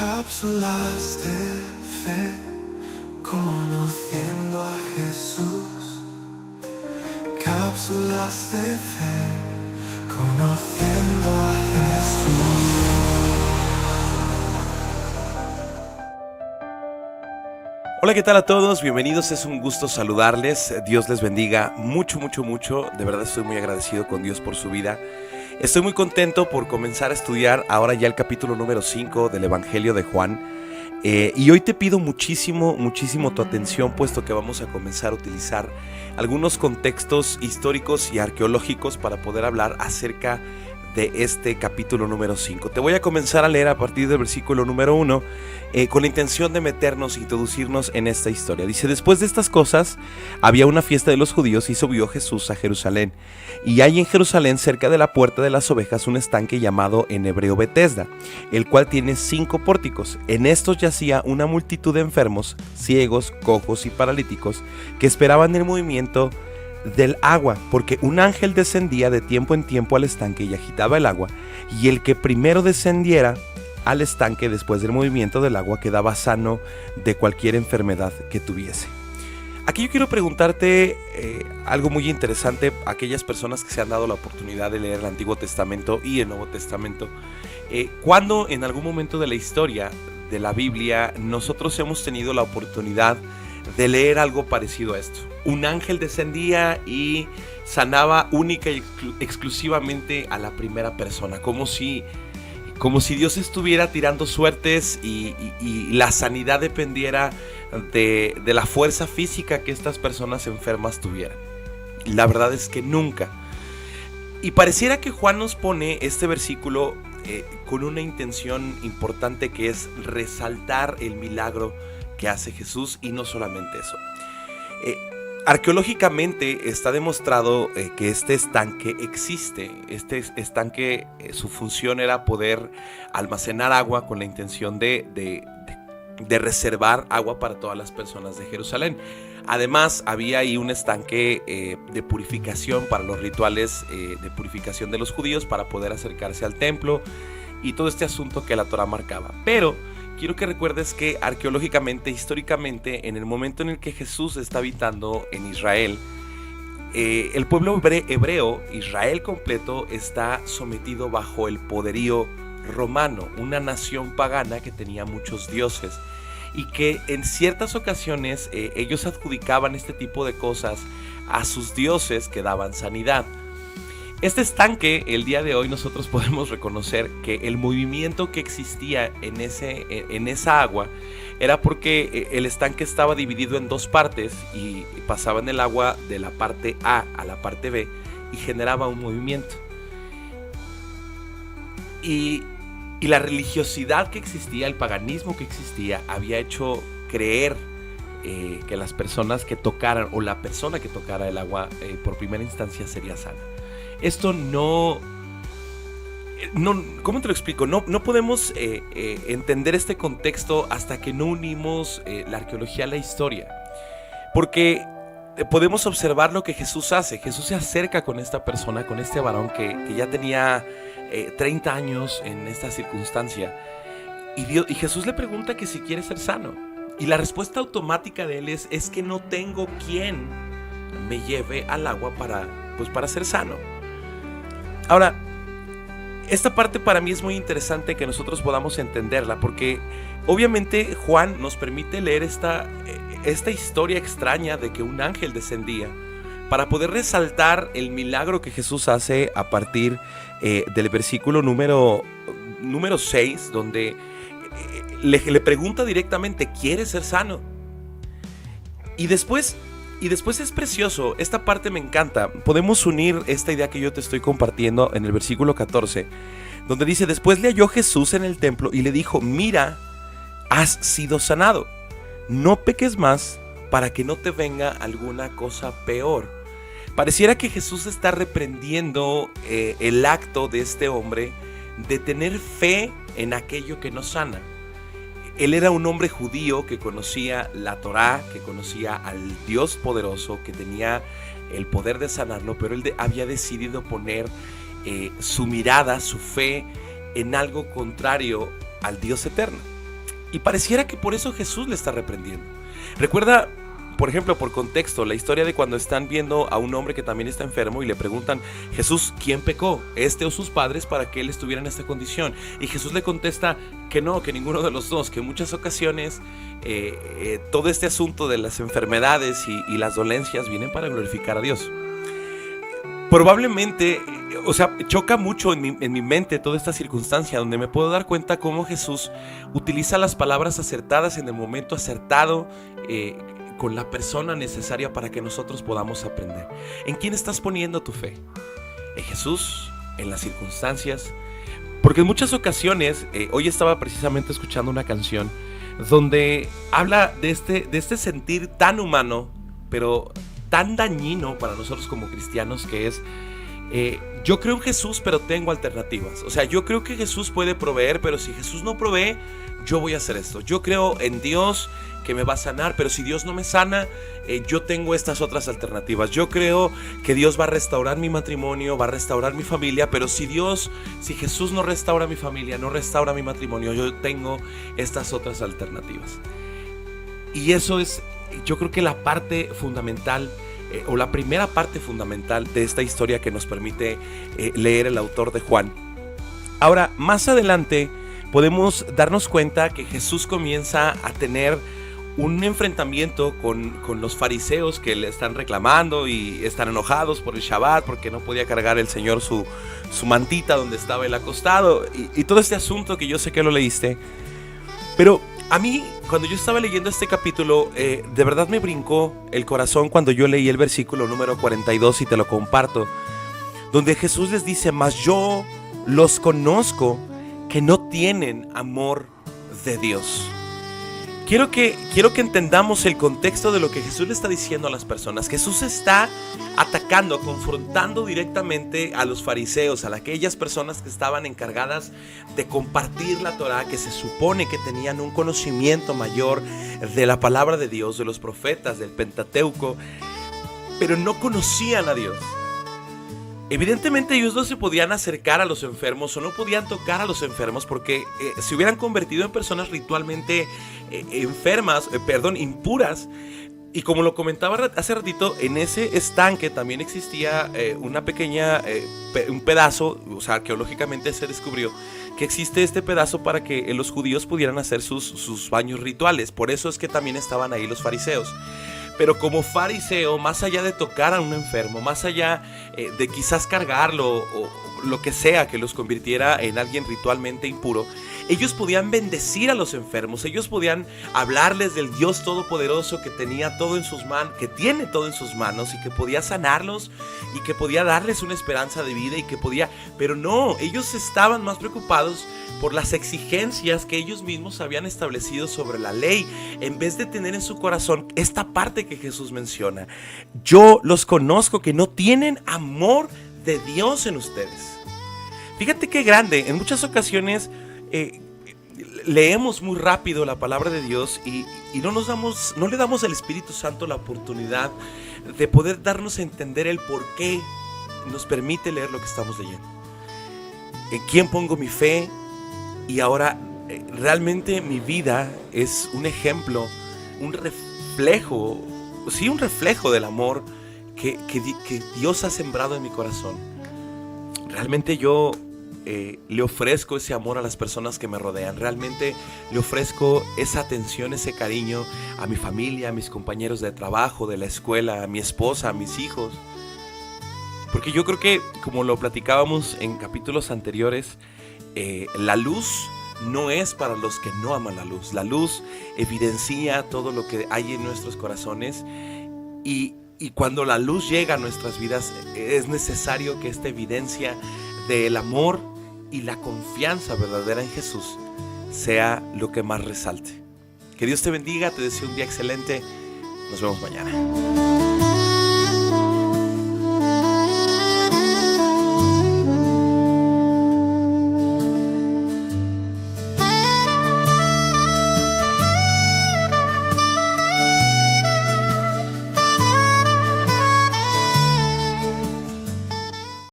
Cápsulas de fe, conociendo a Jesús. Cápsulas de fe, conociendo a Jesús. Hola, ¿qué tal a todos? Bienvenidos, es un gusto saludarles. Dios les bendiga mucho. De verdad estoy muy agradecido con Dios por su vida. Estoy muy contento por comenzar a estudiar ahora ya el capítulo número 5 del Evangelio de Juan. Y hoy te pido muchísimo tu atención, puesto que vamos a comenzar a utilizar algunos contextos históricos y arqueológicos para poder hablar acerca de este capítulo número 5. Te voy a comenzar a leer a partir del versículo número 1 con la intención de introducirnos en esta historia. Dice: después de estas cosas había una fiesta de los judíos y subió Jesús a Jerusalén. Y hay en Jerusalén, cerca de la puerta de las ovejas, un estanque llamado en hebreo Betesda, el cual tiene 5 pórticos. En estos yacía una multitud de enfermos, ciegos, cojos y paralíticos, que esperaban el movimiento del agua, porque un ángel descendía de tiempo en tiempo al estanque y agitaba el agua, y el que primero descendiera al estanque después del movimiento del agua quedaba sano de cualquier enfermedad que tuviese. Aquí yo quiero preguntarte algo muy interesante. Aquellas personas que se han dado la oportunidad de leer el Antiguo Testamento y el Nuevo Testamento, ¿cuándo en algún momento de la historia de la Biblia nosotros hemos tenido la oportunidad de leer algo parecido a esto? Un ángel descendía y sanaba única y exclusivamente a la primera persona, como si Dios estuviera tirando suertes y la sanidad dependiera de la fuerza física que estas personas enfermas tuvieran. La verdad es que nunca. Y pareciera que Juan nos pone este versículo con una intención importante, que es resaltar el milagro que hace Jesús, y no solamente eso. Arqueológicamente está demostrado que este estanque existe. Este estanque, su función era poder almacenar agua con la intención de reservar agua para todas las personas de Jerusalén. Además, había ahí un estanque de purificación para los rituales de purificación de los judíos, para poder acercarse al templo y todo este asunto que la Torá marcaba. Pero quiero que recuerdes que arqueológicamente, históricamente, en el momento en el que Jesús está habitando en Israel, el pueblo hebreo, Israel completo, está sometido bajo el poderío romano, una nación pagana que tenía muchos dioses, y que en ciertas ocasiones ellos adjudicaban este tipo de cosas a sus dioses que daban sanidad. Este estanque, el día de hoy nosotros podemos reconocer que el movimiento que existía en esa agua era porque el estanque estaba dividido en 2 partes y pasaban el agua de la parte A a la parte B y generaba un movimiento. Y la religiosidad que existía, el paganismo que existía, había hecho creer que las personas que tocaran, o la persona que tocara el agua por primera instancia, sería sana. Esto no, ¿cómo te lo explico? No podemos entender este contexto hasta que no unimos la arqueología a la historia. Porque podemos observar lo que Jesús hace. Jesús se acerca con esta persona, con este varón que ya tenía 30 años en esta circunstancia. Y Jesús le pregunta que si quiere ser sano. Y la respuesta automática de él es que no tengo quien me lleve al agua para ser sano. Ahora, esta parte para mí es muy interesante que nosotros podamos entenderla, porque obviamente Juan nos permite leer esta historia extraña de que un ángel descendía para poder resaltar el milagro que Jesús hace a partir del versículo número 6, donde le pregunta directamente: ¿quieres ser sano? Y después es precioso, esta parte me encanta. Podemos unir esta idea que yo te estoy compartiendo en el versículo 14, donde dice: después le halló Jesús en el templo y le dijo: mira, has sido sanado, no peques más para que no te venga alguna cosa peor. Pareciera que Jesús está reprendiendo el acto de este hombre de tener fe en aquello que no sana. Él era un hombre judío que conocía la Torá, que conocía al Dios poderoso, que tenía el poder de sanarlo, pero él había decidido poner su mirada, su fe en algo contrario al Dios eterno. Y pareciera que por eso Jesús le está reprendiendo. Recuerda, por ejemplo, por contexto, la historia de cuando están viendo a un hombre que también está enfermo y le preguntan: Jesús, ¿quién pecó? ¿Este o sus padres para que él estuviera en esta condición? Y Jesús le contesta que no, que ninguno de los dos, que en muchas ocasiones todo este asunto de las enfermedades y las dolencias vienen para glorificar a Dios. Probablemente, choca mucho en mi mente toda esta circunstancia donde me puedo dar cuenta cómo Jesús utiliza las palabras acertadas en el momento acertado, con la persona necesaria para que nosotros podamos aprender. ¿En quién estás poniendo tu fe? ¿En Jesús? ¿En las circunstancias? Porque en muchas ocasiones, hoy estaba precisamente escuchando una canción donde habla de este sentir tan humano, pero tan dañino para nosotros como cristianos, que es: yo creo en Jesús, pero tengo alternativas. O sea, yo creo que Jesús puede proveer, pero si Jesús no provee, yo voy a hacer esto. Yo creo en Dios que me va a sanar, pero si Dios no me sana, yo tengo estas otras alternativas. Yo creo que Dios va a restaurar mi matrimonio, va a restaurar mi familia, pero si Jesús no restaura mi familia, no restaura mi matrimonio, yo tengo estas otras alternativas. Y eso es, yo creo que la parte fundamental, o la primera parte fundamental de esta historia que nos permite leer el autor de Juan. Ahora, más adelante podemos darnos cuenta que Jesús comienza a tener un enfrentamiento con los fariseos que le están reclamando y están enojados por el Shabbat, porque no podía cargar el Señor su mantita donde estaba él acostado, y todo este asunto que yo sé que lo leíste. Pero a mí, cuando yo estaba leyendo este capítulo, de verdad me brincó el corazón cuando yo leí el versículo número 42, y te lo comparto, donde Jesús les dice: mas yo los conozco que no tienen amor de Dios. Quiero que entendamos el contexto de lo que Jesús le está diciendo a las personas. Jesús está atacando, confrontando directamente a los fariseos, a aquellas personas que estaban encargadas de compartir la Torá, que se supone que tenían un conocimiento mayor de la palabra de Dios, de los profetas, del Pentateuco, pero no conocían a Dios. Evidentemente ellos no se podían acercar a los enfermos o no podían tocar a los enfermos porque se hubieran convertido en personas ritualmente impuras. Y como lo comentaba hace ratito, en ese estanque también existía un pedazo, o sea, arqueológicamente se descubrió que existe este pedazo para que los judíos pudieran hacer sus baños rituales. Por eso es que también estaban ahí los fariseos. Pero como fariseo, más allá de tocar a un enfermo, más allá de quizás cargarlo o lo que sea que los convirtiera en alguien ritualmente impuro, ellos podían bendecir a los enfermos, ellos podían hablarles del Dios Todopoderoso que tenía todo en sus manos, que tiene todo en sus manos y que podía sanarlos y que podía darles una esperanza de vida pero no, ellos estaban más preocupados por las exigencias que ellos mismos habían establecido sobre la ley, en vez de tener en su corazón esta parte que Jesús menciona: yo los conozco que no tienen amor de Dios en ustedes. Fíjate qué grande. En muchas ocasiones leemos muy rápido la palabra de Dios y no le damos al Espíritu Santo la oportunidad de poder darnos a entender el por qué nos permite leer lo que estamos leyendo. ¿En quién pongo mi fe? Y ahora realmente mi vida es un ejemplo, un reflejo del amor que Dios ha sembrado en mi corazón. Realmente yo le ofrezco ese amor a las personas que me rodean. Realmente le ofrezco esa atención, ese cariño a mi familia, a mis compañeros de trabajo, de la escuela, a mi esposa, a mis hijos. Porque yo creo que, como lo platicábamos en capítulos anteriores, la luz no es para los que no aman la luz. La luz evidencia todo lo que hay en nuestros corazones y cuando la luz llega a nuestras vidas es necesario que esta evidencia del amor y la confianza verdadera en Jesús sea lo que más resalte. Que Dios te bendiga, te deseo un día excelente. Nos vemos mañana.